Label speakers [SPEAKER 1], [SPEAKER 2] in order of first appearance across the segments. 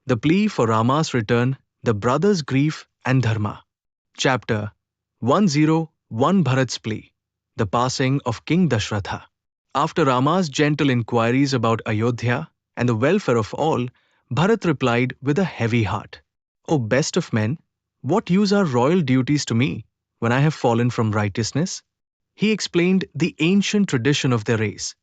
[SPEAKER 1] The plea for Rama's return, the brothers' grief and Dharma. Chapter 101 Bharat's plea, the passing of King Dasaratha. After Rama's gentle inquiries about Ayodhya and the welfare of all, Bharat replied with a heavy heart, O best of men, what use are royal duties to me when I have fallen from righteousness? He explained the ancient tradition of their race.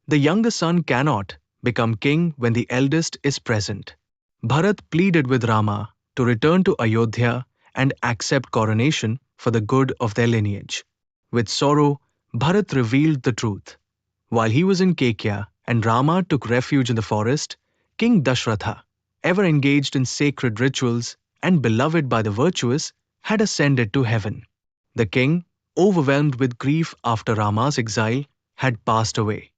[SPEAKER 1] The younger son cannot become king when the eldest is present. Bharat pleaded with Rama to return to Ayodhya and accept coronation for the good of their lineage. With sorrow, Bharat revealed the truth. While he was in Kekya and Rama took refuge in the forest, King Dasaratha, ever engaged in sacred rituals and beloved by the virtuous, had ascended to heaven. The king, overwhelmed with grief after Rama's exile, had passed away.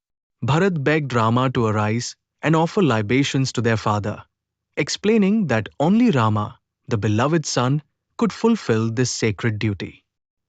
[SPEAKER 1] Bharat begged Rama to arise and offer libations to their father, explaining that only Rama, the beloved son, could fulfill this sacred duty.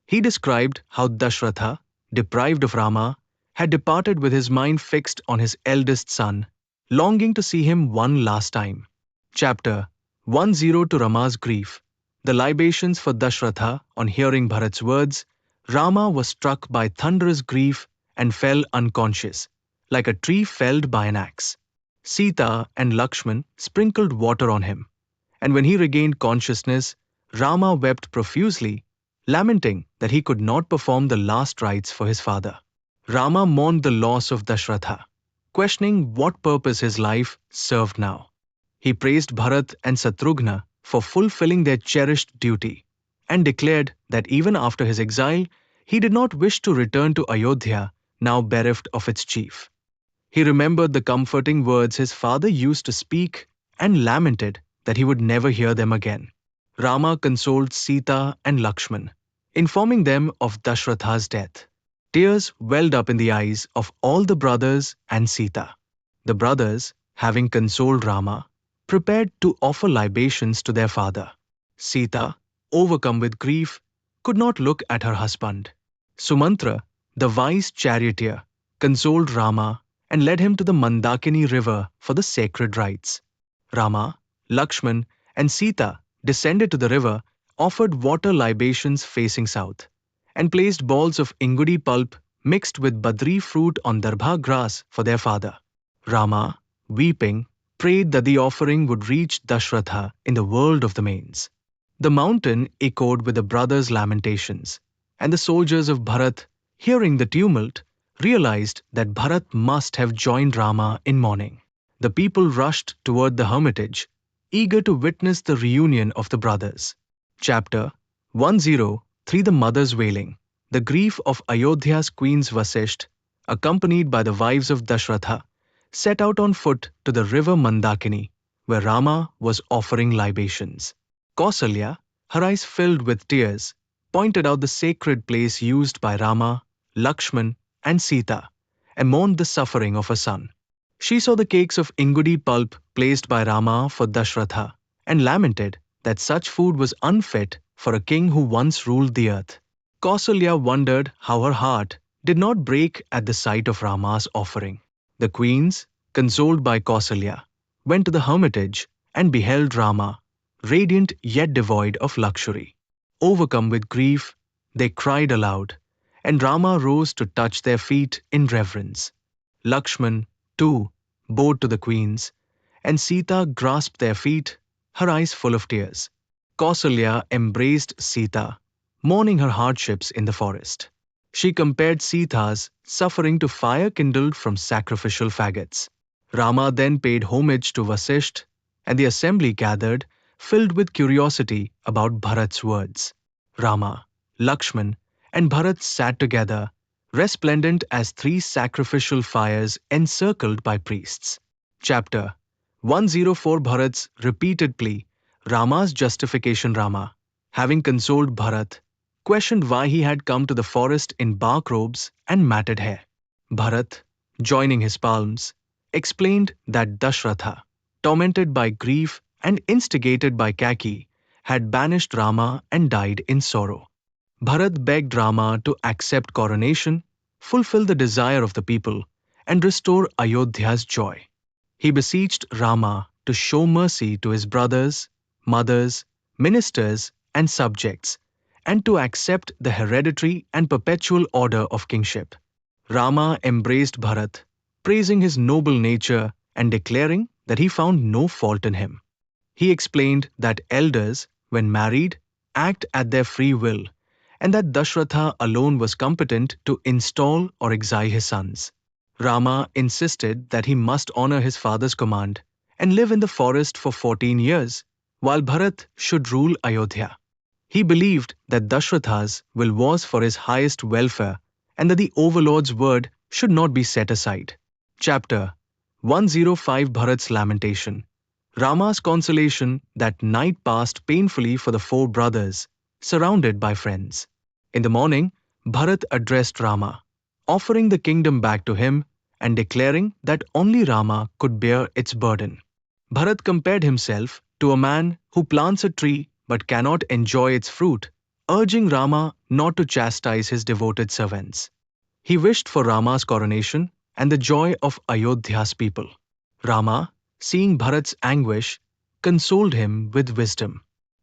[SPEAKER 1] He described how Dasaratha, deprived of Rama, had departed with his mind fixed on his eldest son, longing to see him one last time. Chapter 10 to Rama's grief. The libations for Dasaratha. On hearing Bharat's words, Rama was struck by thunderous grief and fell unconscious, like a tree felled by an axe. Sita and Lakshmana sprinkled water on him, and when he regained consciousness, Rama wept profusely, lamenting that he could not perform the last rites for his father. Rama mourned the loss of Dasaratha, questioning what purpose his life served now. He praised Bharat and Satrughna for fulfilling their cherished duty, and declared that even after his exile, he did not wish to return to Ayodhya, now bereft of its chief. He remembered the comforting words his father used to speak and lamented that he would never hear them again. Rama consoled Sita and Lakshmana, informing them of Dasaratha's death. Tears welled up in the eyes of all the brothers and Sita. The brothers, having consoled Rama, prepared to offer libations to their father. Sita, overcome with grief, could not look at her husband. Sumantra, the wise charioteer, consoled Rama and led him to the Mandakini river for the sacred rites. Rama, Lakshmana, and Sita descended to the river, offered water libations facing south, and placed balls of ingudi pulp mixed with badri fruit on darbha grass for their father. Rama, weeping, prayed that the offering would reach Dasaratha in the world of the mains. The mountain echoed with the brothers' lamentations, and the soldiers of Bharat, hearing the tumult, realized that Bharat must have joined Rama in mourning. The people rushed toward the hermitage, eager to witness the reunion of the brothers. Chapter 103 The Mother's Wailing. The grief of Ayodhya's queens Vasisht, accompanied by the wives of Dasaratha, set out on foot to the river Mandakini, where Rama was offering libations. Kausalya, her eyes filled with tears, pointed out the sacred place used by Rama, Lakshmana, and Sita, and mourned the suffering of her son. She saw the cakes of ingudi pulp placed by Rama for Dasaratha, and lamented that such food was unfit for a king who once ruled the earth. Kausalya wondered how her heart did not break at the sight of Rama's offering. The queens, consoled by Kausalya, went to the hermitage and beheld Rama, radiant yet devoid of luxury. Overcome with grief, they cried aloud, and Rama rose to touch their feet in reverence. Lakshmana, too, bowed to the queens, and Sita grasped their feet, her eyes full of tears. Kausalya embraced Sita, mourning her hardships in the forest. She compared Sita's suffering to fire kindled from sacrificial faggots. Rama then paid homage to Vasisht, and the assembly gathered, filled with curiosity about Bharat's words. Rama, Lakshmana, and Bharat sat together, resplendent as three sacrificial fires encircled by priests. Chapter 104 Bharat's repeated plea. Rama's justification. Rama, having consoled Bharat, questioned why he had come to the forest in bark robes and matted hair. Bharat, joining his palms, explained that Dasaratha, tormented by grief and instigated by Kaki, had banished Rama and died in sorrow. Bharat begged Rama to accept coronation, fulfill the desire of the people, and restore Ayodhya's joy. He beseeched Rama to show mercy to his brothers, mothers, ministers, and subjects, and to accept the hereditary and perpetual order of kingship. Rama embraced Bharat, praising his noble nature and declaring that he found no fault in him. He explained that elders, when married, act at their free will, and that Dasaratha alone was competent to install or exile his sons. Rama insisted that he must honor his father's command and live in the forest for 14 years, while Bharat should rule Ayodhya. He believed that Dasaratha's will was for his highest welfare and that the overlord's word should not be set aside. Chapter 105 Bharat's Lamentation. Rama's consolation that night passed painfully for the four brothers, surrounded by friends. In the morning, Bharat addressed Rama, offering the kingdom back to him and declaring that only Rama could bear its burden. Bharat compared himself to a man who plants a tree but cannot enjoy its fruit, urging Rama not to chastise his devoted servants. He wished for Rama's coronation and the joy of Ayodhya's people. Rama, seeing Bharat's anguish, consoled him with wisdom.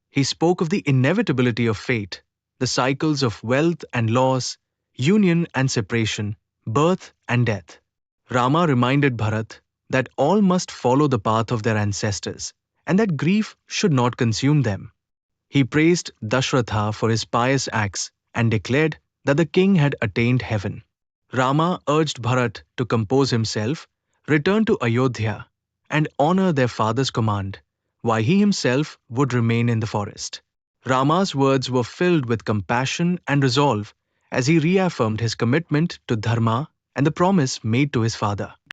[SPEAKER 1] He spoke of the inevitability of fate, the cycles of wealth and loss, union and separation, birth and death. Rama reminded Bharat that all must follow the path of their ancestors and that grief should not consume them. He praised Dasaratha for his pious acts and declared that the king had attained heaven. Rama urged Bharat to compose himself, return to Ayodhya, and honor their father's command, while he himself would remain in the forest. Rama's words were filled with compassion and resolve as he reaffirmed his commitment to Dharma and the promise made to his father.